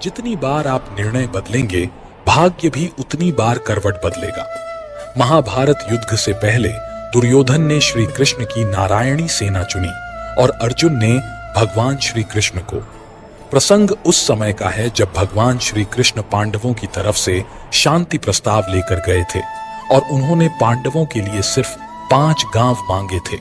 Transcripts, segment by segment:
जितनी बार आप निर्णय बदलेंगे, भाग्य भी उतनी बार करवट बदलेगा। महाभारत युद्ध से पहले दुर्योधन ने श्री कृष्ण की नारायणी सेना चुनी और अर्जुन ने भगवान श्री कृष्ण को। प्रसंग उस समय का है जब भगवान श्री कृष्ण पांडवों की तरफ से शांति प्रस्ताव लेकर गए थे और उन्होंने पांडवों के लिए सिर्फ 5 गांव मांगे थे।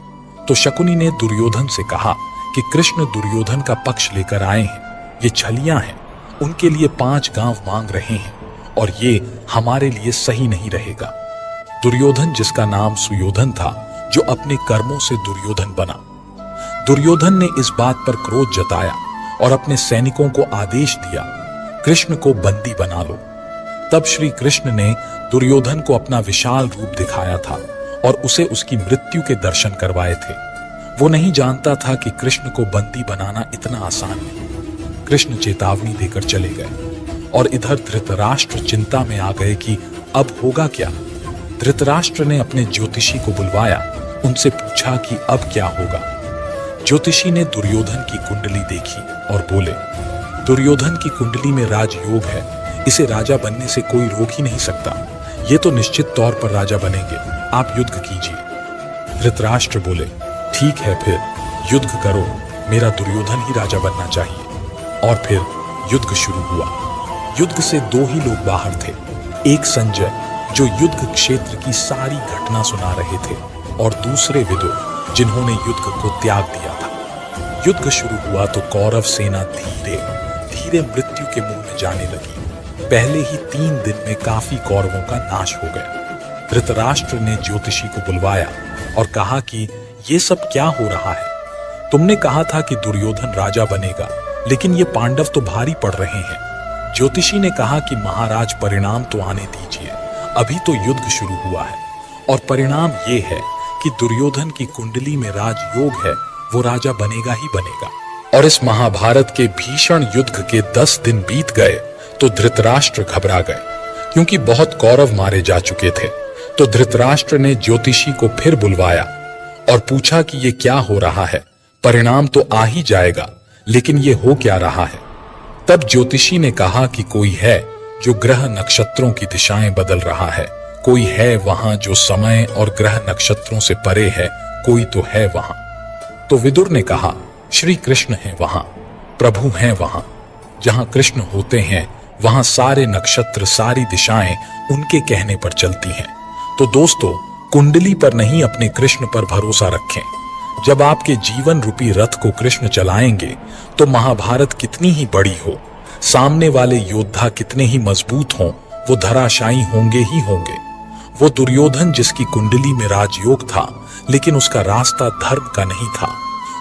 तो शकुनी ने दुर्योधन से कहा कि कृष्ण दुर्योधन का पक्ष लेकर आए हैं, ये छलियां हैं, उनके लिए 5 गांव मांग रहे हैं और ये हमारे लिए सही नहीं रहेगा। दुर्योधन, जिसका नाम सुयोधन था, जो अपने कर्मों से दुर्योधन बना। दुर्योधन ने इस बात पर क्रोध जताया और अपने सैनिकों को आदेश दिया, कृष्ण को बंदी बना लो। तब श्री कृष्ण ने दुर्योधन को अपना विशाल रूप दिखाया था और उसे उसकी मृत्यु के दर्शन करवाए थे। वो नहीं जानता था कि कृष्ण को बंदी बनाना इतना आसान नहीं। कृष्ण चेतावनी देकर चले गए और इधर धृतराष्ट्र चिंता में आ गए कि अब होगा क्या। धृतराष्ट्र ने अपने ज्योतिषी को बुलवाया, उनसे पूछा कि अब क्या होगा। ज्योतिषी ने दुर्योधन की कुंडली देखी और बोले, दुर्योधन की कुंडली में राजयोग है, इसे राजा बनने से कोई रोक ही नहीं सकता। ये तो निश्चित तौर पर राजा बनेंगे, आप युद्ध कीजिए। धृतराष्ट्र बोले, ठीक है, फिर युद्ध करो, मेरा दुर्योधन ही राजा बनना चाहिए। और फिर युद्ध शुरू हुआ। युद्ध से 2 ही लोग बाहर थे, एक संजय जो युद्ध क्षेत्र की सारी घटना सुना रहे थे और दूसरे विदुर जिन्होंने युद्ध को त्याग दिया था। युद्ध शुरू हुआ तो कौरव सेना धीरे धीरे मृत्यु के मुंह में जाने लगी। पहले ही 3 दिन में काफी कौरवों का नाश हो गया। धृतराष्ट्र ने ज्योतिषी को बुलवाया और कहा कि ये सब क्या हो रहा है? तुमने कहा था कि दुर्योधन राजा बनेगा, लेकिन ये पांडव तो भारी पड़ रहे हैं। ज्योतिषी ने कहा कि महाराज, परिणाम तो आने दीजिए, अभी तो युद्ध शुरू हुआ है और परिणाम ये है कि दुर्योधन की कुंडली में राजयोग है, वो राजा बनेगा ही बनेगा। और इस महाभारत के भीषण युद्ध के 10 दिन बीत गए तो धृतराष्ट्र घबरा गए, क्योंकि बहुत कौरव मारे जा चुके थे। तो धृतराष्ट्र ने ज्योतिषी को फिर बुलवाया और पूछा कि ये क्या हो रहा है? परिणाम तो आ ही जाएगा, लेकिन ये हो क्या रहा है? तब ज्योतिषी ने कहा कि कोई है जो ग्रह नक्षत्रों की दिशाएं बदल रहा है, कोई है वहां जो समय और ग्रह नक्षत्रों से परे है, कोई तो है वहां। तो विदुर ने कहा, श्री कृष्ण हैं वहां, प्रभु हैं वहां। जहां कृष्ण होते हैं वहां सारे नक्षत्र, सारी दिशाएं उनके कहने पर चलती हैं। तो दोस्तों, कुंडली पर नहीं, अपने कृष्ण पर भरोसा रखें। जब आपके जीवन रूपी रथ को कृष्ण चलाएंगे तो महाभारत कितनी ही बड़ी हो, सामने वाले योद्धा कितने ही मजबूत हों, वो धराशायी होंगे ही होंगे। वो दुर्योधन, जिसकी कुंडली में राजयोग था, लेकिन उसका रास्ता धर्म का नहीं था,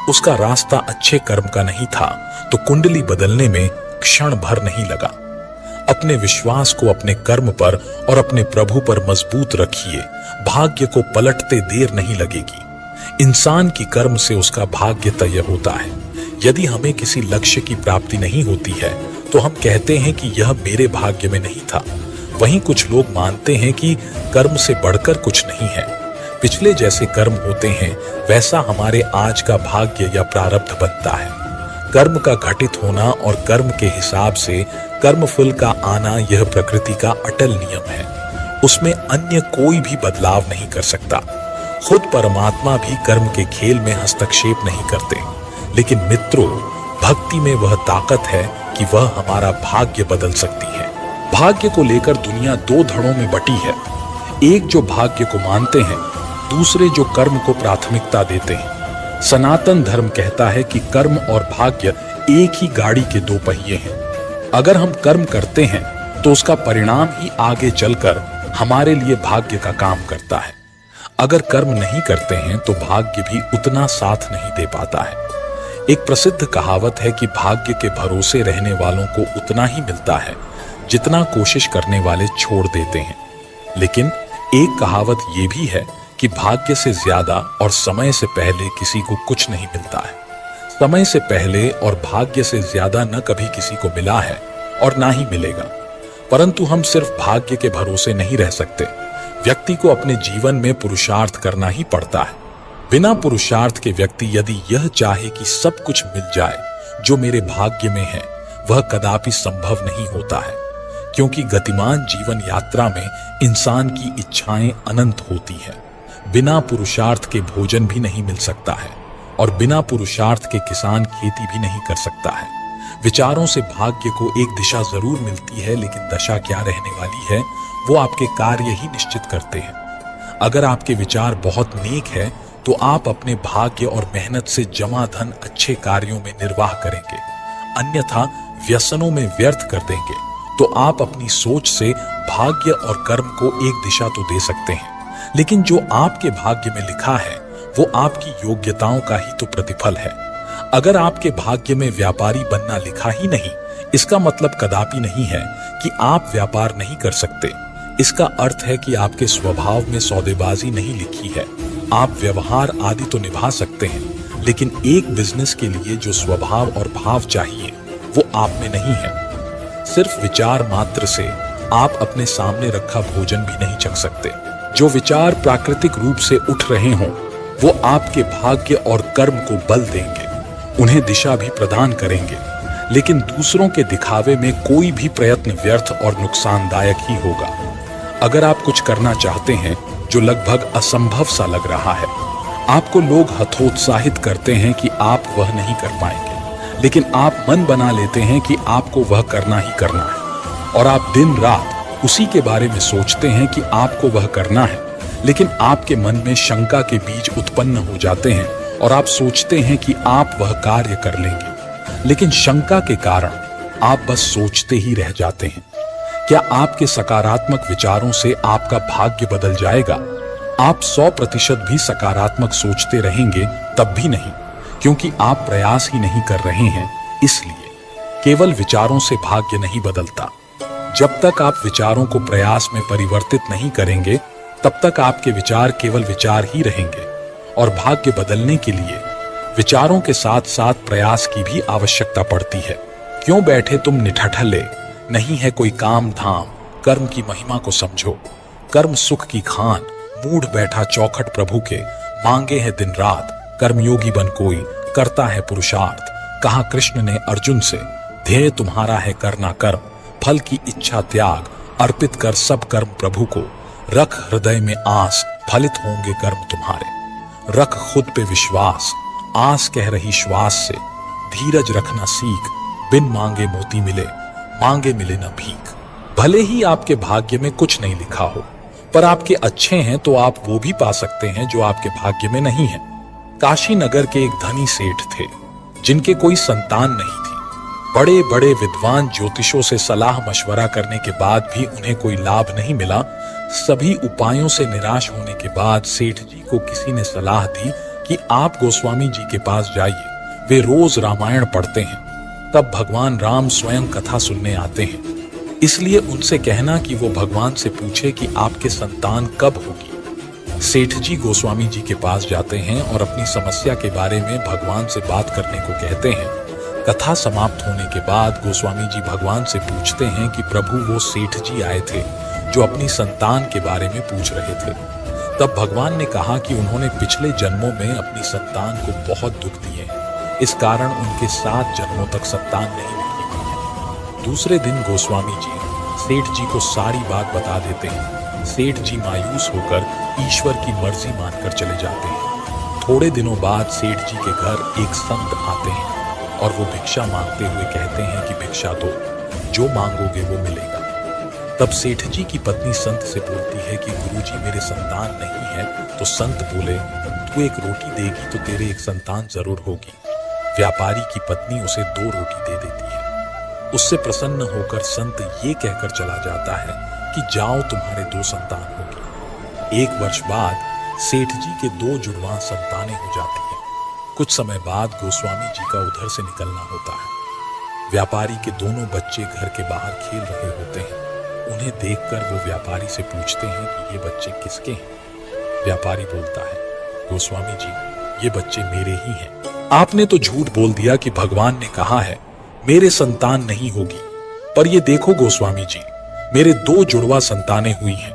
उसका रास्ता अच्छे कर्म का नहीं था, तो कुंडली बदलने में क्षण भर नहीं लगा। अपने विश्वास को अपने कर्म पर और अपने प्रभु पर मजबूत रखिए, भाग्य को पलटते देर नहीं लगेगी। इंसान की कर्म से उसका भाग्य तय होता है। यदि हमें किसी लक्ष्य की प्राप्ति नहीं होती है तो हम कहते हैं कि यह मेरे भाग्य में नहीं था। वहीं कुछ लोग मानते हैं कि कर्म से बढ़कर कुछ नहीं है। पिछले जैसे कर्म होते हैं वैसा हमारे आज का भाग्य या प्रारब्ध बनता है। कर्म का घटित होना और कर्म के हिसाब से कर्मफल का आना, यह प्रकृति का अटल नियम है। उसमें अन्य कोई भी बदलाव नहीं कर सकता। खुद परमात्मा भी कर्म के खेल में हस्तक्षेप नहीं करते। लेकिन मित्रों, भक्ति में वह ताकत है कि वह हमारा भाग्य बदल सकती है। भाग्य को लेकर दुनिया 2 धड़ों में बटी है, एक जो भाग्य को मानते हैं, दूसरे जो कर्म को प्राथमिकता देते हैं। सनातन धर्म कहता है कि कर्म और भाग्य एक ही गाड़ी के 2 पहिए हैं। अगर हम कर्म करते हैं तो उसका परिणाम ही आगे चलकर हमारे लिए भाग्य का काम करता है। अगर कर्म नहीं करते हैं तो भाग्य भी उतना साथ नहीं दे पाता है। एक प्रसिद्ध कहावत है कि भाग्य के भरोसे रहने वालों को उतना ही मिलता है जितना कोशिश करने वाले छोड़ देते हैं। लेकिन एक कहावत यह भी है कि भाग्य से ज्यादा और समय से पहले किसी को कुछ नहीं मिलता है। समय से पहले और भाग्य से ज्यादा न कभी किसी को मिला है और ना ही मिलेगा। परंतु हम सिर्फ भाग्य के भरोसे नहीं रह सकते। व्यक्ति को अपने जीवन में पुरुषार्थ करना ही पड़ता है। बिना पुरुषार्थ के व्यक्ति यदि यह चाहे कि सब कुछ मिल जाए जो मेरे भाग्य में है, वह कदापि संभव नहीं होता है, क्योंकि गतिमान जीवन यात्रा में इंसान की इच्छाएं अनंत होती है। बिना पुरुषार्थ के भोजन भी नहीं मिल सकता है और बिना पुरुषार्थ के किसान खेती भी नहीं कर सकता है। विचारों से भाग्य को एक दिशा जरूर मिलती है, लेकिन दशा क्या रहने वाली है वो आपके कार्य ही निश्चित करते हैं। अगर आपके विचार बहुत नेक है तो आप अपने भाग्य और मेहनत से जमा धन अच्छे कार्यों में निर्वाह करेंगे, अन्यथा व्यसनों में व्यर्थ कर देंगे तो आप अपनी सोच से भाग्य और कर्म को एक दिशा तो दे सकते हैं, लेकिन जो आपके भाग्य में लिखा है वो आपकी योग्यताओं का ही तो प्रतिफल है। अगर आपके भाग्य में व्यापारी बनना लिखा ही नहीं, इसका मतलब कदापि नहीं है कि आप व्यापार नहीं कर सकते। इसका अर्थ है कि आपके स्वभाव में सौदेबाजी नहीं लिखी है। आप व्यवहार आदि तो निभा सकते हैं, लेकिन एक बिजनेस के लिए जो स्वभाव और भाव चाहिए वो आप में नहीं है। सिर्फ विचार मात्र से आप अपने सामने रखा भोजन भी नहीं चख सकते। जो विचार प्राकृतिक रूप से उठ रहे हों वो आपके भाग्य और कर्म को बल देंगे, उन्हें दिशा भी प्रदान करेंगे, लेकिन दूसरों के दिखावे में कोई भी प्रयत्न व्यर्थ और नुकसानदायक ही होगा। अगर आप कुछ करना चाहते हैं जो लगभग असंभव सा लग रहा है, आपको लोग हतोत्साहित करते हैं कि आप वह नहीं कर पाएंगे, लेकिन आप मन बना लेते हैं कि आपको वह करना ही करना है और आप दिन रात उसी के बारे में सोचते हैं कि आपको वह करना है, लेकिन आपके मन में शंका के बीज उत्पन्न हो जाते हैं और आप सोचते हैं कि आप वह कार्य कर लेंगे, लेकिन शंका के कारण आप बस सोचते ही रह जाते हैं। क्या आपके सकारात्मक विचारों से आपका भाग्य बदल जाएगा? आप 100% भी सकारात्मक सोचते रहेंगे तब भी नहीं, क्योंकि आप प्रयास ही नहीं कर रहे हैं। इसलिए केवल विचारों से भाग्य नहीं बदलता। जब तक आप विचारों को प्रयास में परिवर्तित नहीं करेंगे तब तक आपके विचार केवल विचार ही रहेंगे, और भाग्य बदलने के लिए विचारों के साथ साथ प्रयास की भी आवश्यकता पड़ती है। क्यों बैठे तुम निठठले, नहीं है कोई काम धाम, कर्म की महिमा को समझो। कर्म सुख की खान, मूढ़ बैठा चौखट प्रभु के, मांगे है दिन रात, कर्मयोगी बन कोई, करता है पुरुषार्थ। कहा कृष्ण ने अर्जुन से, ध्येय तुम्हारा है करना कर्म, फल की इच्छा त्याग, अर्पित कर सब कर्म प्रभु को। रख हृदय में आस, फलित होंगे कर्म तुम्हारे। रख खुद पे विश्वास, आस कह रही श्वास से। धीरज रखना सीख, बिन मांगे मोती मिले, मांगे मिले न भीख। भले ही आपके भाग्य में कुछ नहीं लिखा हो, पर आपके अच्छे हैं तो आप वो भी पा सकते हैं जो आपके भाग्य में नहीं है। काशी नगर के एक धनी सेठ थे जिनके कोई संतान नहीं थी। बड़े बड़े विद्वान ज्योतिषों से सलाह मशवरा करने के बाद भी उन्हें कोई लाभ नहीं मिला। सभी उपायों से निराश होने के बाद सेठ जी को किसी ने सलाह दी कि आप गोस्वामी जी के पास जाइए, वे रोज रामायण पढ़ते हैं। तब भगवान राम स्वयं कथा सुनने आते हैं, इसलिए उनसे कहना कि वो भगवान से पूछे कि आपके संतान कब होगी। सेठ जी गोस्वामी जी के पास जाते हैं और अपनी समस्या के बारे में भगवान से बात करने को कहते हैं। कथा समाप्त होने के बाद गोस्वामी जी भगवान से पूछते हैं कि प्रभु वो सेठ जी आए थे जो अपनी संतान के बारे में पूछ रहे थे। तब भगवान ने कहा कि उन्होंने पिछले जन्मों में अपनी संतान को बहुत दुख दिए हैं, इस कारण उनके 7 जन्मों तक संतान नहीं निकली हुई है। दूसरे दिन गोस्वामी जी सेठ जी को सारी बात बता देते हैं। सेठ जी मायूस होकर ईश्वर की मर्जी मानकर चले जाते हैं। थोड़े दिनों बाद सेठ जी के घर एक संत आते हैं और वो भिक्षा मांगते हुए कहते हैं कि भिक्षा दो, जो मांगोगे वो मिलेगा। तब सेठ जी की पत्नी संत से बोलती है कि गुरुजी मेरे संतान नहीं है। तो संत बोले, तू एक रोटी देगी तो तेरे एक संतान जरूर होगी। व्यापारी की पत्नी उसे 2 रोटी दे देती है। उससे प्रसन्न होकर संत ये कहकर चला जाता है कि जाओ तुम्हारे 2 संतान होगी। 1 वर्ष बाद सेठ जी के 2 जुड़वां संतानें हो जाती हैं। कुछ समय बाद गोस्वामी जी का उधर से निकलना होता है। व्यापारी के दोनों बच्चे घर के बाहर खेल रहे होते हैं। उन्हें देखकर वो व्यापारी से पूछते हैं कि ये बच्चे किसके हैं। व्यापारी बोलता है, गोस्वामी जी ये बच्चे मेरे ही हैं। आपने तो झूठ बोल दिया कि भगवान ने कहा है मेरे संतान नहीं होगी, पर ये देखो गोस्वामी जी मेरे 2 जुड़वा संतानें हुई हैं।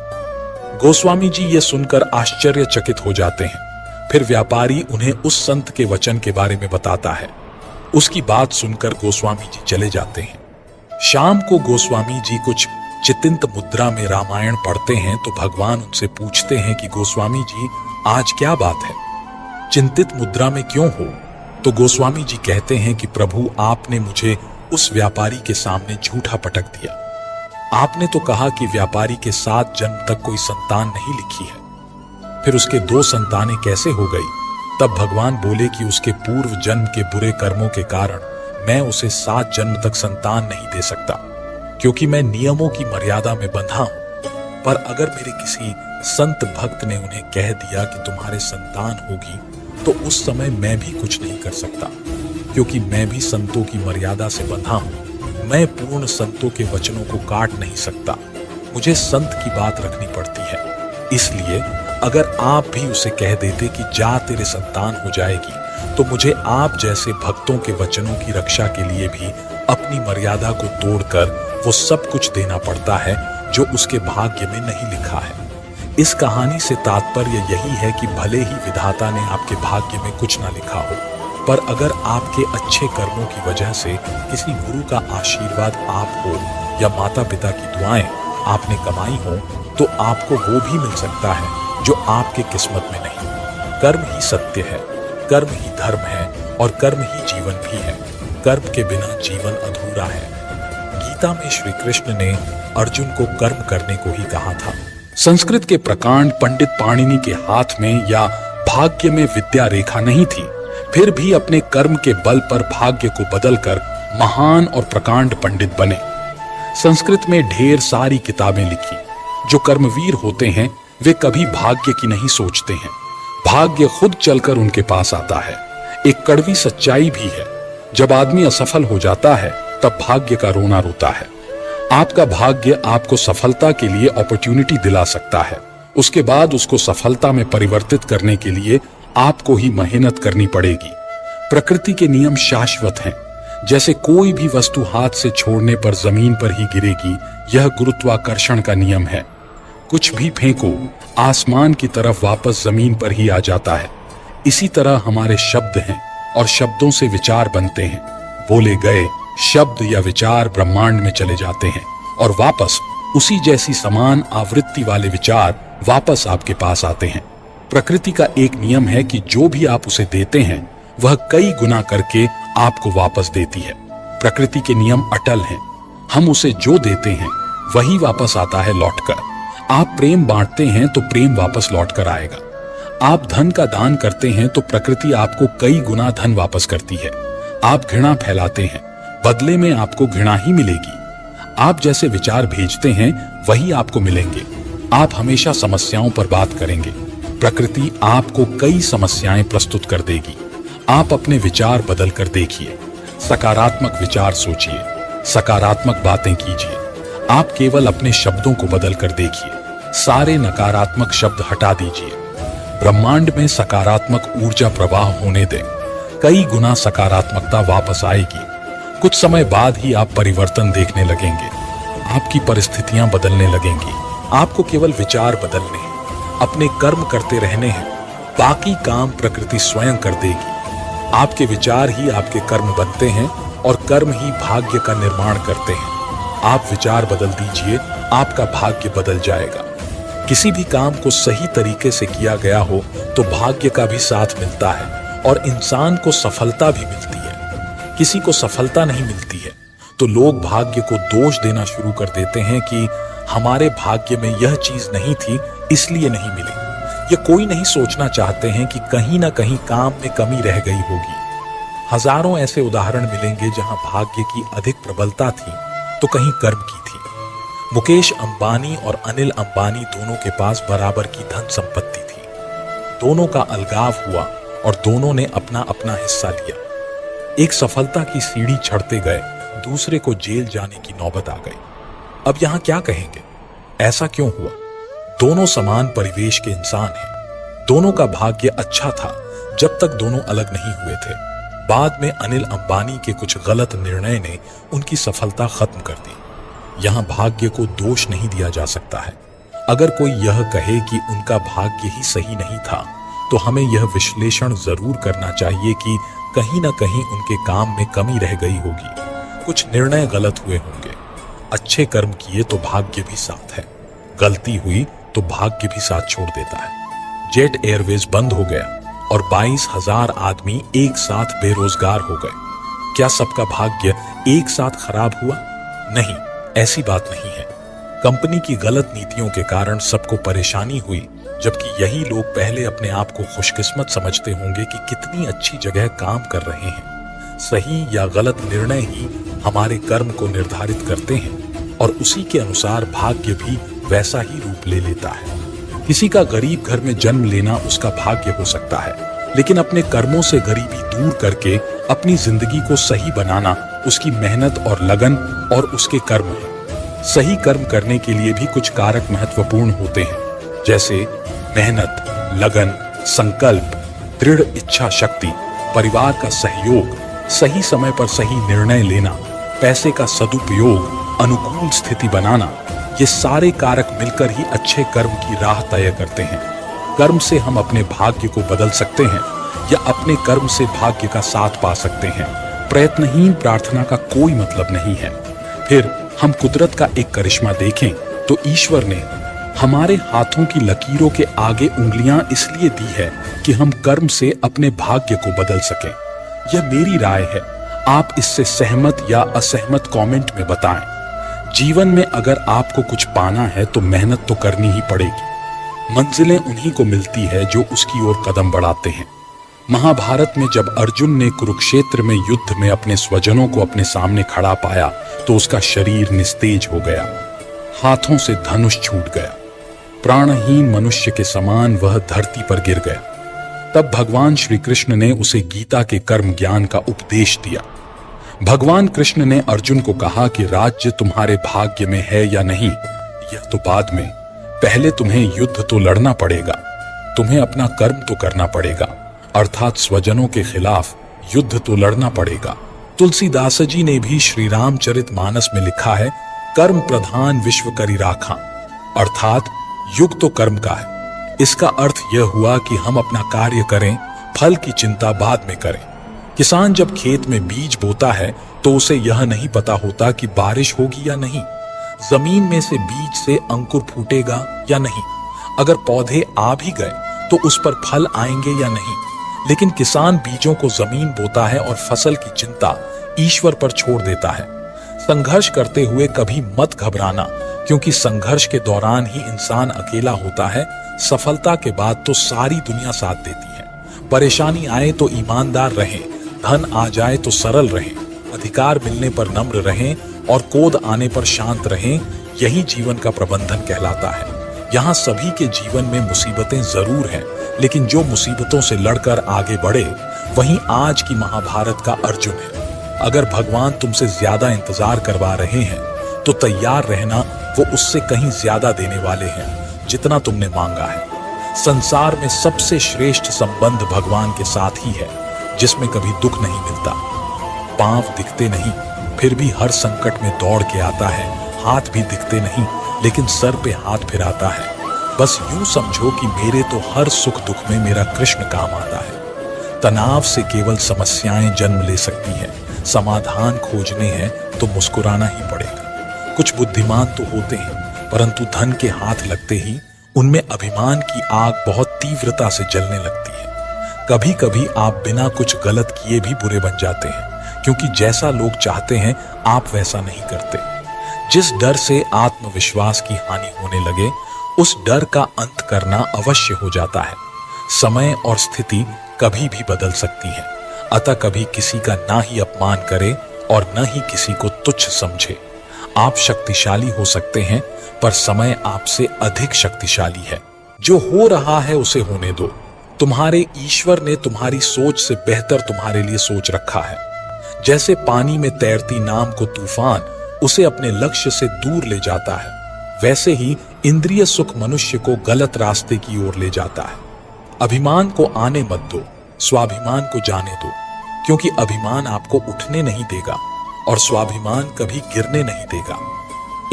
गोस्वामी जी ये सुनकर आश्चर्यचकित हो जाते हैं। फिर व्यापारी उन्हें उस संत के वचन के बारे में बताता है। उसकी बात सुनकर गोस्वामी जी चले जाते हैं। शाम को गोस्वामी जी कुछ चितिंत मुद्रा में रामायण पढ़ते हैं तो भगवान उनसे पूछते हैं कि गोस्वामी जी आज क्या बात है, चिंतित मुद्रा में क्यों हो? तो गोस्वामी जी कहते हैं कि प्रभु आपने मुझे उस व्यापारी के सामने झूठा पटक दिया। आपने तो कहा कि व्यापारी के 7 जन्म तक कोई संतान नहीं लिखी है, फिर उसके 2 संतानें कैसे हो गई? तब भगवान बोले कि उसके पूर्व जन्म के बुरे कर्मों के कारण मैं उसे 7 जन्म तक संतान नहीं दे सकता, क्योंकि मैं नियमों की मर्यादा में बंधा हूं। पर अगर मेरे किसी संत भक्त ने उन्हें कह दिया कि तुम्हारे संतान होगी, तो उस समय मैं भी कुछ नहीं कर सकता, क्योंकि मैं भी संतों की मर्यादा से बंधा हूं। मैं पूर्ण संतों के वचनों को काट नहीं सकता, मुझे संत की बात रखनी पड़ती है। इसलिए अगर आप भी उसे कह देते कि जा तेरे संतान हो जाएगी, तो मुझे आप जैसे भक्तों के वचनों की रक्षा के लिए भी अपनी मर्यादा को तोड़कर वो सब कुछ देना पड़ता है जो उसके भाग्य में नहीं लिखा है। इस कहानी से तात्पर्य यही है कि भले ही विधाता ने आपके भाग्य में कुछ ना लिखा हो, पर अगर आपके अच्छे कर्मों की वजह से किसी गुरु का आशीर्वाद आप हो या माता पिता की दुआएं आपने कमाई हो, तो आपको वो भी मिल सकता है जो आपके किस्मत में नहीं। कर्म ही सत्य है, कर्म ही धर्म है और कर्म ही जीवन भी है। कर्म के बिना जीवन अधूरा है। गीता में श्री कृष्ण ने अर्जुन को कर्म करने को ही कहा था। संस्कृत के प्रकांड पंडित पाणिनि के हाथ में या भाग्य में विद्या रेखा नहीं थी, फिर भी अपने कर्म के बल पर भाग्य को बदलकर महान और प्रकांड पंडित बने। संस्कृत में ढेर सारी किताबें लिखी। जो कर्मवीर होते हैं वे कभी भाग्य की नहीं सोचते हैं, भाग्य खुद चलकर उनके पास आता है। एक कड़वी सच्चाई भी है, जब आदमी असफल हो जाता है तब भाग्य का रोना रोता है। आपका भाग्य आपको सफलता के लिए अपॉर्चुनिटी दिला सकता है, उसके बाद उसको सफलता में परिवर्तित करने के लिए आपको ही मेहनत करनी पड़ेगी। प्रकृति के नियम शाश्वत हैं, जैसे कोई भी वस्तु हाथ से छोड़ने पर जमीन पर ही गिरेगी, यह गुरुत्वाकर्षण का नियम है। कुछ भी फेंको आसमान की तरफ वापस जमीन पर ही आ जाता है। इसी तरह हमारे शब्द हैं और शब्दों से विचार बनते हैं। बोले गए शब्द या विचार ब्रह्मांड में चले जाते हैं और वापस उसी जैसी समान आवृत्ति वाले विचार वापस आपके पास आते हैं। प्रकृति का एक नियम है कि जो भी आप उसे देते हैं वह कई गुना करके आपको वापस देती है। प्रकृति के नियम अटल हैं, हम उसे जो देते हैं वही वापस आता है लौटकर। आप प्रेम बांटते हैं तो प्रेम वापस लौटकर आएगा। आप धन का दान करते हैं तो प्रकृति आपको कई गुना धन वापस करती है। आप घृणा फैलाते हैं, बदले में आपको घृणा ही मिलेगी। आप जैसे विचार भेजते हैं वही आपको मिलेंगे। आप हमेशा समस्याओं पर बात करेंगे, प्रकृति आपको कई समस्याएं प्रस्तुत कर देगी। आप अपने विचार बदल कर देखिए, सकारात्मक विचार सोचिए, सकारात्मक बातें कीजिए। आप केवल अपने शब्दों को बदल कर देखिए, सारे नकारात्मक शब्द हटा दीजिए। ब्रह्मांड में सकारात्मक ऊर्जा प्रवाह होने दें, कई गुना सकारात्मकता वापस आएगी। कुछ समय बाद ही आप परिवर्तन देखने लगेंगे, आपकी परिस्थितियां बदलने लगेंगी। आपको केवल विचार बदलने हैं, अपने कर्म करते रहने हैं, बाकी काम प्रकृति स्वयं कर देगी। आपके विचार ही आपके कर्म बनते हैं और कर्म ही भाग्य का निर्माण करते हैं। आप विचार बदल दीजिए, आपका भाग्य बदल जाएगा। किसी भी काम को सही तरीके से किया गया हो तो भाग्य का भी साथ मिलता है और इंसान को सफलता भी मिलती है। किसी को सफलता नहीं मिलती है तो लोग भाग्य को दोष देना शुरू कर देते हैं कि हमारे भाग्य में यह चीज नहीं थी इसलिए नहीं मिली। ये कोई नहीं सोचना चाहते हैं कि कहीं ना कहीं काम में कमी रह गई होगी। हजारों ऐसे उदाहरण मिलेंगे जहां भाग्य की अधिक प्रबलता थी तो कहीं कर्म की थी। मुकेश अंबानी और अनिल अंबानी दोनों के पास बराबर की धन संपत्ति थी। दोनों का अलगाव हुआ और दोनों ने अपना अपना हिस्सा लिया। एक सफलता की सीढ़ी चढ़ते गए, दूसरे को जेल जाने की नौबत आ गई। अब यहां क्या कहेंगे, ऐसा क्यों हुआ? दोनों समान परिवेश के इंसान हैं। दोनों का भाग्य अच्छा था जब तक दोनों अलग नहीं हुए थे। बाद में अनिल अंबानी के कुछ गलत निर्णय ने उनकी सफलता खत्म कर दी। यहां भाग्य को दोष नहीं दिया जा सकता है। अगर कोई यह कहे कि उनका भाग्य ही सही नहीं था तो हमें यह विश्लेषण जरूर करना चाहिए कि कहीं ना कहीं उनके काम में कमी रह गई होगी, कुछ निर्णय गलत हुए होंगे। अच्छे कर्म किए तो भाग्य भी साथ है, गलती हुई तो भाग्य भी साथ छोड़ देता है। जेट एयरवेज बंद हो गया और 22,000 आदमी एक साथ बेरोजगार हो गए। क्या सबका भाग्य एक साथ खराब हुआ? नहीं, ऐसी बात नहीं है। कंपनी की गलत नीतियों के कारण सबको परेशानी हुई, जबकि यही लोग पहले अपने आप को खुशकिस्मत समझते होंगे कि कितनी अच्छी जगह काम कर रहे हैं। सही या गलत निर्णय ही हमारे कर्म को निर्धारित करते हैं और उसी के अनुसार भाग्य भी वैसा ही रूप ले लेता है। किसी का गरीब घर में जन्म लेना उसका भाग्य हो सकता है, लेकिन अपने कर्मों से गरीबी दूर करके अपनी जिंदगी को सही बनाना उसकी मेहनत और लगन और उसके कर्म है। सही कर्म करने के लिए भी कुछ कारक महत्वपूर्ण होते हैं, जैसे मेहनत, लगन, संकल्प, दृढ़ इच्छा शक्ति, परिवार का सहयोग, सही समय पर सही निर्णय लेना, पैसे का सदुपयोग, अनुकूल स्थिति बनाना। ये सारे कारक मिलकर ही अच्छे कर्म की राह तय करते हैं। कर्म से हम अपने भाग्य को बदल सकते हैं या अपने कर्म से भाग्य का साथ पा सकते हैं। प्रयत्नहीन प्रार्थना का कोई मतलब नहीं है। फिर हम कुदरत का एक करिश्मा देखें तो ईश्वर ने हमारे हाथों की लकीरों के आगे उंगलियां इसलिए दी है कि हम कर्म से अपने भाग्य को बदल सकें। यह मेरी राय है, आप इससे सहमत या असहमत कमेंट में बताएं। जीवन में अगर आपको कुछ पाना है तो मेहनत तो करनी ही पड़ेगी। मंजिलें उन्हीं को मिलती है जो उसकी ओर कदम बढ़ाते हैं। महाभारत में जब अर्जुन ने कुरुक्षेत्र में युद्ध में अपने स्वजनों को अपने सामने खड़ा पाया तो उसका शरीर निस्तेज हो गया, हाथों से धनुष छूट गया, प्राणहीन मनुष्य के समान वह धरती पर गिर गया। तब भगवान श्री कृष्ण ने उसे गीता के कर्म ज्ञान का उपदेश दिया। भगवान कृष्ण ने अर्जुन को कहा कि राज्य तुम्हारे भाग्य में है या नहीं, यह तो बाद में, पहले तुम्हें युद्ध तो लड़ना पड़ेगा, तुम्हें अपना कर्म तो करना पड़ेगा, अर्थात स्वजनों के खिलाफ युद्ध तो लड़ना पड़ेगा। तुलसीदास जी ने भी श्री रामचरितमानस में लिखा है, कर्म प्रधान विश्व करी राखा, अर्थात युग तो कर्म का है। इसका अर्थ यह हुआ कि हम अपना कार्य करें, फल की चिंता बाद में करें। किसान जब खेत में बीज बोता है तो उसे यह नहीं पता होता कि बारिश होगी या नहीं, जमीन में से बीज से अंकुर फूटेगा या नहीं, अगर पौधे आ भी गए तो उस पर फल आएंगे या नहीं। लेकिन किसान बीजों को जमीन बोता है और फसल की चिंता ईश्वर पर छोड़ देता है। संघर्ष करते हुए कभी मत घबराना, क्योंकि संघर्ष के दौरान ही इंसान अकेला होता है। सफलता के बाद तो सारी दुनिया साथ देती है। परेशानी आए तो ईमानदार रहें, धन आ जाए तो सरल रहें, अधिकार मिलने पर नम्र रहें और क्रोध आने पर शांत रहें। यही जीवन का प्रबंधन कहलाता है। यहाँ सभी के जीवन में मुसीबतें जरूर हैं, लेकिन जो मुसीबतों से लड़कर आगे बढ़े वहीं आज की महाभारत का अर्जुन है। अगर भगवान तुमसे ज्यादा इंतजार करवा रहे हैं तो तैयार रहना, वो उससे कहीं ज्यादा देने वाले हैं जितना तुमने मांगा है। संसार में सबसे श्रेष्ठ संबंध भगवान के साथ ही है, जिसमें कभी दुख नहीं मिलता। पांव दिखते नहीं, फिर भी हर संकट में दौड़ के आता है। हाथ भी दिखते नहीं, लेकिन सर पे हाथ फिराता है। बस यूं समझो कि मेरे तो हर सुख दुख में मेरा कृष्ण काम आता है। तनाव से केवल समस्याएं जन्म ले सकती हैं। समाधान खोजने हैं तो मुस्कुराना ही पड़ेगा। कुछ बुद्धिमान तो होते हैं, परंतु धन के हाथ लगते ही उनमें अभिमान की आग बहुत तीव्रता से जलने लगती है। कभी कभी आप बिना कुछ गलत किए भी बुरे बन जाते हैं, क्योंकि जैसा लोग चाहते हैं आप वैसा नहीं करते। जिस डर से आत्मविश्वास की हानि होने लगे, उस डर का अंत करना अवश्य हो जाता है। समय और स्थिति कभी भी बदल सकती है, अतः कभी किसी का ना ही अपमान करे और न ही किसी को तुच्छ समझे। आप शक्तिशाली हो सकते हैं, पर समय आपसे अधिक शक्तिशाली है। जो हो रहा है उसे होने दो। तुम्हारे ईश्वर ने तुम्हारी सोच से बेहतर तुम्हारे लिए सोच रखा है। जैसे पानी में तैरती नाव को तूफान उसे अपने लक्ष्य से दूर ले जाता है, वैसे ही इंद्रिय सुख मनुष्य को गलत रास्ते की ओर ले जाता है। अभिमान को आने मत दो, स्वाभिमान को जाने दो, क्योंकि अभिमान आपको उठने नहीं देगा और स्वाभिमान कभी गिरने नहीं देगा।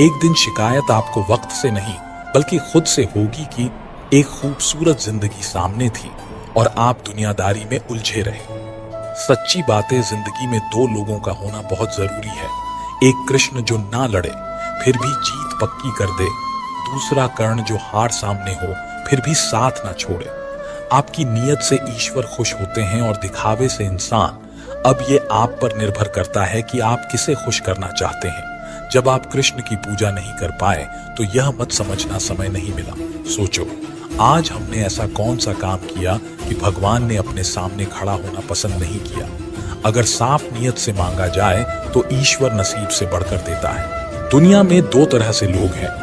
एक दिन शिकायत आपको वक्त से नहीं बल्कि खुद से होगी कि एक खूबसूरत जिंदगी सामने थी और आप दुनियादारी में उलझे रहे। सच्ची बातें जिंदगी में दो लोगों का होना बहुत जरूरी है। एक कृष्ण जो ना लड़े, फिर भी जीत पक्की कर दे, दूसरा कर्ण जो हार सामने हो फिर भी साथ ना छोड़े। आपकी नीयत से ईश्वर खुश होते हैं और दिखावे से इंसान। अब ये आप पर निर्भर करता है कि आप किसे खुश करना चाहते हैं। जब आप कृष्ण की पूजा नहीं कर पाए तो यह मत समझना समय नहीं मिला। सोचो, आज हमने ऐसा कौन सा काम किया कि भगवान ने अपने सामने खड़ा होना पसंद नहीं किया। अगर साफ नीयत से मांगा जाए तो ईश्वर नसीब से बढ़कर देता है। दुनिया में दो तरह से लोग हैं।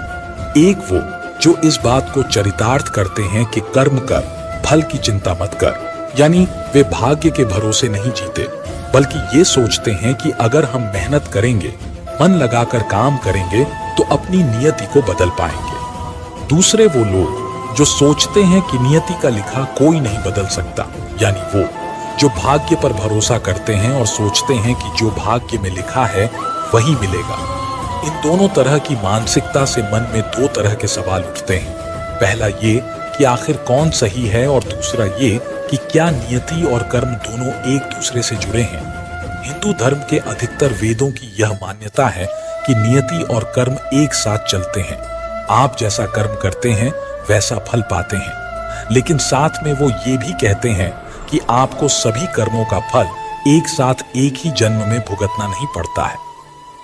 एक वो जो इस बात को चरितार्थ करते हैं कि कर्म कर, फल की चिंता मत कर, यानी वे भाग्य के भरोसे नहीं जीते, बल्कि ये सोचते हैं कि अगर हम मेहनत करेंगे, मन लगाकर काम करेंगे तो अपनी नियति को बदल पाएंगे। दूसरे वो लोग जो सोचते हैं कि नियति का लिखा कोई नहीं बदल सकता, यानी वो जो भाग्य पर भरोसा करते हैं और सोचते हैं कि जो भाग्य में लिखा है वही मिलेगा। इन दोनों तरह की मानसिकता से मन में दो तरह के सवाल उठते हैं। पहला ये कि आखिर कौन सही है, और दूसरा ये कि क्या नियति और कर्म दोनों एक दूसरे से जुड़े हैं। हिंदू धर्म के अधिकतर वेदों की यह मान्यता है कि नियति और कर्म एक साथ चलते हैं। आप जैसा कर्म करते हैं वैसा फल पाते हैं, लेकिन साथ में वो ये भी कहते हैं कि आपको सभी कर्मों का फल एक साथ एक ही जन्म में भुगतना नहीं पड़ता है।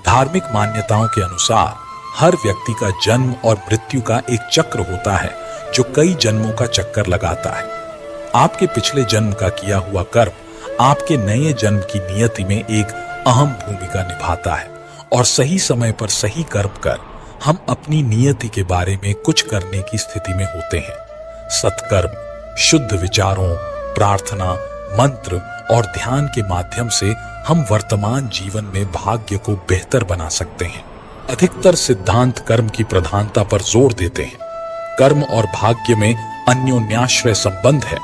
धार्मिक मान्यताओं के अनुसार हर व्यक्ति का जन्म और मृत्यु का एक चक्र होता है जो कई जन्मों का चक्कर लगाता है। आपके पिछले जन्म का किया हुआ कर्म आपके नए जन्म की नियति में एक अहम भूमिका निभाता है, और सही समय पर सही कर्म कर हम अपनी नियति के बारे में कुछ करने की स्थिति में होते हैं। सत्कर्म, शुद्ध विचारों, प्रार्थना, मंत्र और ध्यान के माध्यम से हम वर्तमान जीवन में भाग्य को बेहतर बना सकते हैं। अधिकतर सिद्धांत कर्म की प्रधानता पर जोर देते हैं। कर्म और भाग्य में अन्योन्याश्रय संबंध है।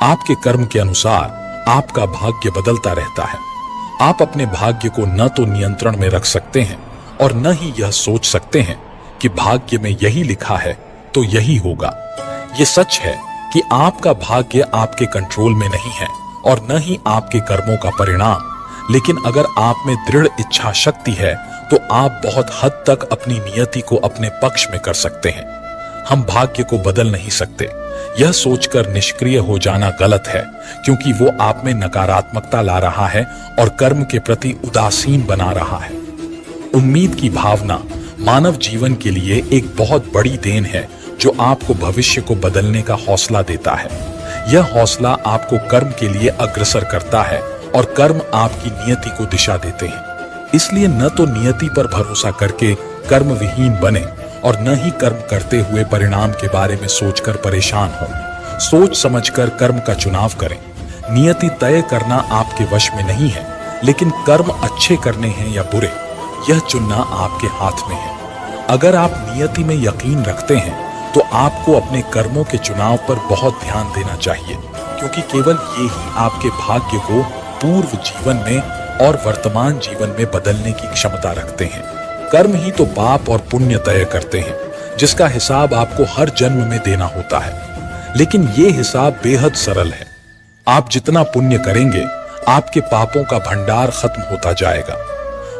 आपके कर्म के अनुसार आपका भाग्य बदलता रहता है। आप अपने भाग्य को न तो नियंत्रण में रख सकते हैं और न ही यह सोच सकते हैं कि भाग्य में यही लिखा है तो यही होगा। ये सच है कि आपका भाग्य आपके कंट्रोल में नहीं है और न ही आपके कर्मों का परिणाम, लेकिन अगर आप में दृढ़ इच्छा शक्ति है तो आप बहुत हद तक अपनी नियति को अपने पक्ष में कर सकते हैं। हम भाग्य को बदल नहीं सकते। यह सोचकर निष्क्रिय हो जाना गलत है, क्योंकि वो आप में नकारात्मकता ला रहा है और कर्म के प्रति उदासीन बना रहा है। उम्मीद की भावना मानव जीवन के लिए एक बहुत बड़ी देन है जो आपको भविष्य को बदलने का हौसला देता है। यह हौसला आपको कर्म के लिए अग्रसर करता है और कर्म आपकी नियति को दिशा देते हैं। इसलिए न तो नियति पर भरोसा करके कर्म विहीन बने और न ही कर्म करते हुए परिणाम के बारे में सोचकर परेशान हो। सोच समझकर कर्म का चुनाव करें। नियति तय करना आपके वश में नहीं है, लेकिन कर्म अच्छे करने हैं या बुरे, यह चुनना आपके हाथ में है। अगर आप नियति में यकीन रखते हैं तो आपको अपने कर्मों के चुनाव पर बहुत ध्यान देना चाहिए, क्योंकि केवल ये ही आपके भाग्य को पूर्व जीवन में और वर्तमान जीवन में बदलने की क्षमता रखते हैं। कर्म ही तो पाप और पुण्य तय करते हैं, जिसका हिसाब आपको हर जन्म में देना होता है। लेकिन ये हिसाब बेहद सरल है। आप जितना पुण्य करेंगे, आपके पापों का भंडार खत्म होता जाएगा।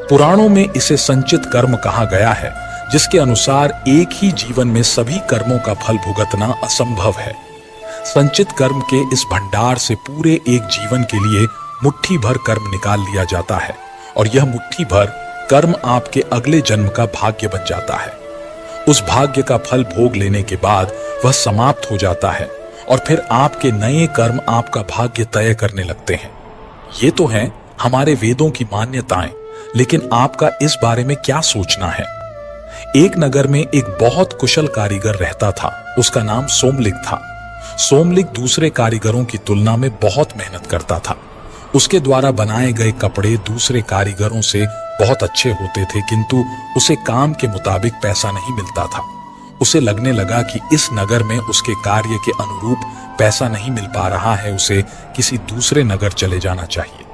पुराणों में इसे संचित कर्म कहा गया है, जिसके अनुसार एक ही जीवन में सभी कर्मों का फल भुगतना असंभव है। संचित कर्म के इस भंडार से पूरे एक जीवन के लिए मुट्ठी भर कर्म निकाल लिया जाता है, और यह मुट्ठी भर कर्म आपके अगले जन्म का भाग्य बन जाता है। उस भाग्य का फल भोग लेने के बाद वह समाप्त हो जाता है, और फिर आपके नए कर्म आपका भाग्य तय करने लगते हैं। ये तो हैं हमारे वेदों की मान्यताएं, लेकिन आपका इस बारे में क्या सोचना है? एक नगर में एक बहुत कुशल कारीगर रहता था। उसका नाम सोमलिक था। सोमलिक दूसरे कारीगरों की तुलना में बहुत मेहनत करता था। उसके द्वारा बनाए गए कपड़े दूसरे कारीगरों से बहुत अच्छे होते थे, किंतु उसे काम के मुताबिक पैसा नहीं मिलता था। उसे लगने लगा कि इस नगर में उसके कार्य के अनुरूप पैसा नहीं मिल पा रहा है, उसे किसी दूसरे नगर चले जाना चाहिए।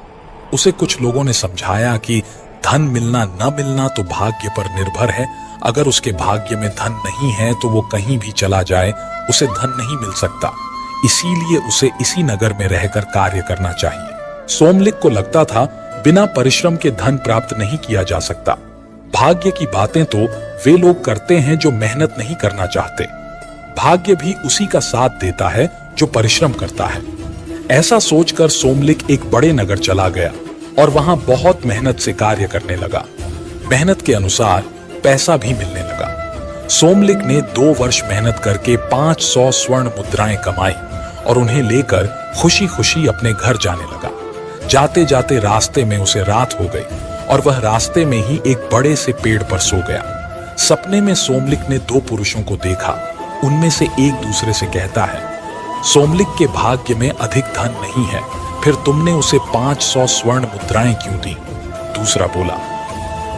उसे कुछ लोगों ने समझाया कि धन मिलना न मिलना तो भाग्य पर निर्भर है। अगर उसके भाग्य में धन नहीं है तो वो कहीं भी चला जाए, उसे धन नहीं मिल सकता। इसीलिए उसे इसी नगर में रहकर कार्य करना चाहिए। सोमलिक को लगता था बिना परिश्रम के धन प्राप्त नहीं किया जा सकता। भाग्य की बातें तो वे लोग करते हैं जो मेहनत नहीं करना चाहते। भाग्य भी उसी का साथ देता है जो परिश्रम करता है। ऐसा सोचकर सोमलिक एक बड़े नगर चला गया और वहां बहुत मेहनत से कार्य करने लगा। मेहनत के अनुसार पैसा भी मिलने लगा। सोमलिक ने 2 वर्ष मेहनत करके 500 स्वर्ण मुद्राएं कमाई और उन्हें लेकर खुशी खुशी अपने घर जाने लगा। जाते जाते रास्ते में उसे रात हो गई और वह रास्ते में ही एक बड़े से पेड़ पर सो गया। सपने में सोमलिक ने 2 पुरुषों को देखा। उनमें से एक दूसरे से कहता है, सोमलिक के भाग्य में अधिक धन नहीं है, फिर तुमने उसे 500 स्वर्ण मुद्राएं क्यों दी? दूसरा बोला,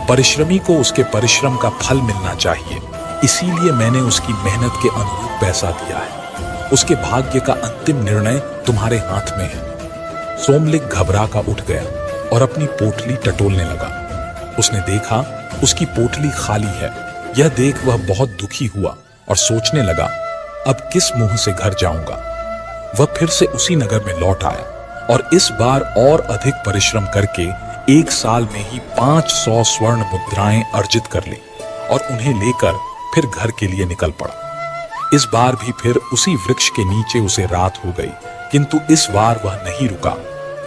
परिश्रमी को उसके परिश्रम का फल मिलना चाहिए, इसीलिए मैंने उसकी मेहनत के अनुरूप पैसा दिया है। उसके भाग्य का अंतिम निर्णय तुम्हारे हाथ में है। सोमलिक घबरा का उठ गया और अपनी पोटली टटोलने लगा। उसने देखा उसकी पोटली खाली है। यह देख वह बहुत दुखी हुआ और सोचने लगा, अब किस मुंह से घर जाऊंगा। वह फिर से उसी नगर में लौट आया और इस बार और अधिक परिश्रम करके 1 साल में ही 500 स्वर्ण मुद्राएं अर्जित कर ली और उन्हें लेकर फिर घर के लिए निकल पड़ा। इस बार भी फिर उसी वृक्ष के नीचे उसे रात हो गई, किंतु इस बार वह नहीं रुका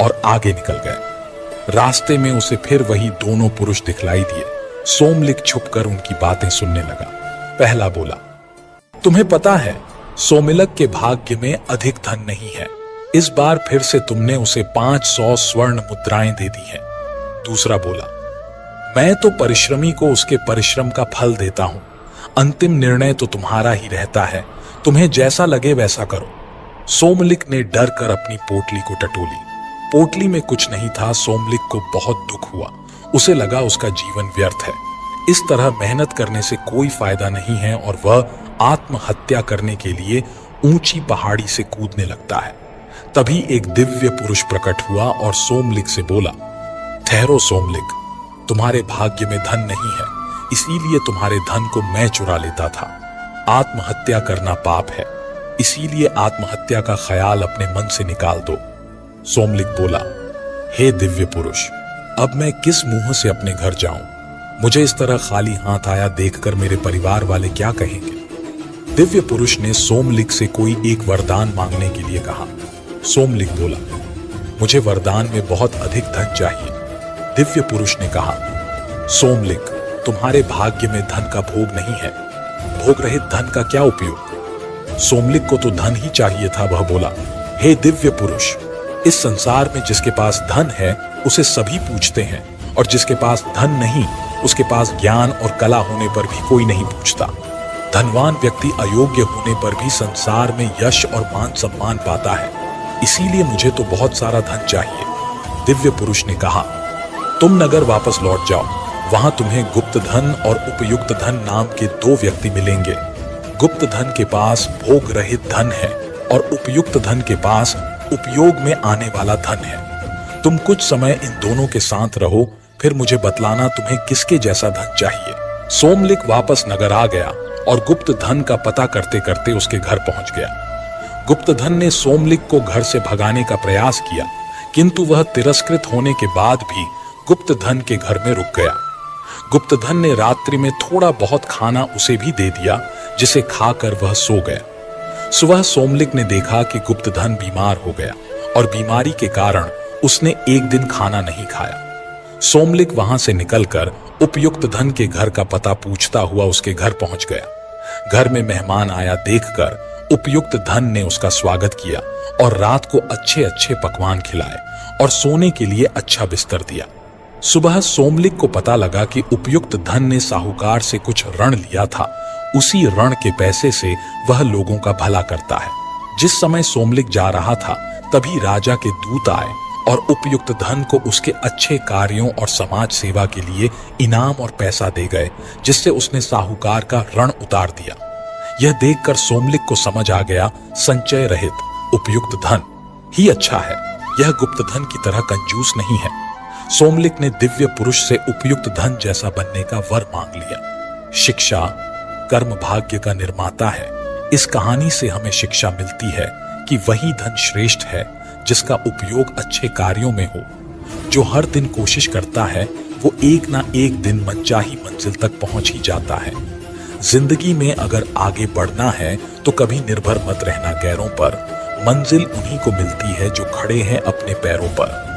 और आगे निकल गया। रास्ते में उसे फिर वही दोनों पुरुष दिखलाई दिए। सोमलिक छुपकर उनकी बातें सुनने लगा। पहला बोला, तुम्हें पता है सोमलिक के भाग्य में अधिक धन नहीं है। इस बार फिर से तुमने उसे 500 स्वर्ण मुद्राएं दे दी हैं। दूसरा बोला, मैं तो परिश्रमी को उसके परिश्रम का फल देता हूं। अंतिम निर्णय तो तुम्हारा ही रहता है, तुम्हें जैसा लगे वैसा करो। सोमलिक ने डर कर अपनी पोटली को टटोली। पोटली में कुछ नहीं था। सोमलिक को बहुत दुख हुआ। उसे लगा उसका जीवन व्यर्थ है। इस तरह मेहनत करने से कोई फायदा नहीं है और वह आत्महत्या करने के लिए ऊंची पहाड़ी से कूदने लगता है। तभी एक दिव्य पुरुष प्रकट हुआ और सोमलिक से बोला, ठहरो सोमलिक, तुम्हारे भाग्य में धन नहीं है, इसीलिए तुम्हारे धन को मैं चुरा लेता था। आत्महत्या करना पाप है, इसीलिए आत्महत्या का ख्याल अपने मन से निकाल दो। सोमलिक बोला, हे दिव्य पुरुष, अब मैं किस मुंह से अपने घर जाऊं? मुझे इस तरह खाली हाथ आया देखकर मेरे परिवार वाले क्या कहेंगे? दिव्य पुरुष ने सोमलिक से कोई एक वरदान मांगने के लिए कहा। सोमलिक बोला, मुझे वरदान में बहुत अधिक धन चाहिए। दिव्य पुरुष ने कहा, सोमलिक, तुम्हारे भाग्य में धन का भोग नहीं है। भोग रहित धन का क्या उपयोग? सोमलिक को तो धन ही चाहिए था। वह बोला, हे दिव्य पुरुष, इस संसार में जिसके पास धन है उसे सभी पूछते हैं, और जिसके पास धन नहीं उसके पास ज्ञान और कला होने पर भी कोई नहीं पूछता। धनवान व्यक्ति अयोग्य होने पर भी संसार में यश और मान सम्मान पाता है। इसीलिए मुझे तो बहुत सारा धन चाहिए। दिव्य पुरुष ने कहा, तुम नगर वापस लौट जाओ। वहां तुम्हें गुप्त धन और उपयुक्त धन नाम के 2 व्यक्ति मिलेंगे। गुप्त धन के पास भोग रहित धन है और उपयुक्त धन के पास उपयोग में आने वाला धन है। तुम कुछ समय इन दोनों के साथ रहो, फिर मुझे बतलाना तुम्हें किसके जैसा धन चाहिए। सोमलिक वापस नगर आ गया और गुप्त धन का पता करते करते उसके घर पहुंच गया। गुप्त धन ने सोमलिक को घर से भगाने का प्रयास किया, किंतु वह तिरस्कृत होने के बाद भी गुप्त धन के घर में रुक गया। गुप्त धन ने रात्रि में थोड़ा बहुत खाना उसे भी दे दिया, जिसे खाकर वह सो गया। सुबह सोमलिक ने देखा कि गुप्त धन बीमार हो गया और बीमारी के कारण उसने एक दिन खाना नहीं खाया। सोमलिक वहां से निकलकर उपयुक्त धन के घर का पता पूछता हुआ उसके घर पहुंच गया। घर में मेहमान आया देखकर उपयुक्त धन ने उसका स्वागत किया और रात को अच्छे अच्छे पकवान खिलाए और सोने के लिए अच्छा बिस्तर दिया। सुबह सोमलिक को पता लगा कि उपयुक्त धन ने साहूकार से कुछ ऋण लिया था। उसी ऋण के पैसे से वह लोगों का भला करता है। जिस समय सोमलिक जा रहा था तभी राजा के दूत आए और उपयुक्त धन को उसके अच्छे कार्यों और समाज सेवा के लिए इनाम और पैसा दे गए, जिससे उसने साहूकार का ऋण उतार दिया। यह देखकर सोमलिक को समझ आ गया, संचय रहित उपयुक्त धन ही अच्छा है, यह गुप्त धन की तरह कंजूस नहीं है। सोमलिक ने दिव्य पुरुष से उपयुक्त धन जैसा बनने का वर मांग लिया। शिक्षा कर्म भाग्य का निर्माता है। इस कहानी से हमें शिक्षा मिलती है कि वही धन श्रेष्ठ है जिसका उपयोग अच्छे कार्यों में हो। जो हर दिन कोशिश करता है वो एक ना एक दिन मनचाही मंजिल तक पहुंच ही जाता है। जिंदगी में अगर आगे बढ़ना है तो कभी निर्भर मत रहना गैरों पर। मंजिल उन्हीं को मिलती है जो खड़े हैं अपने पैरों पर।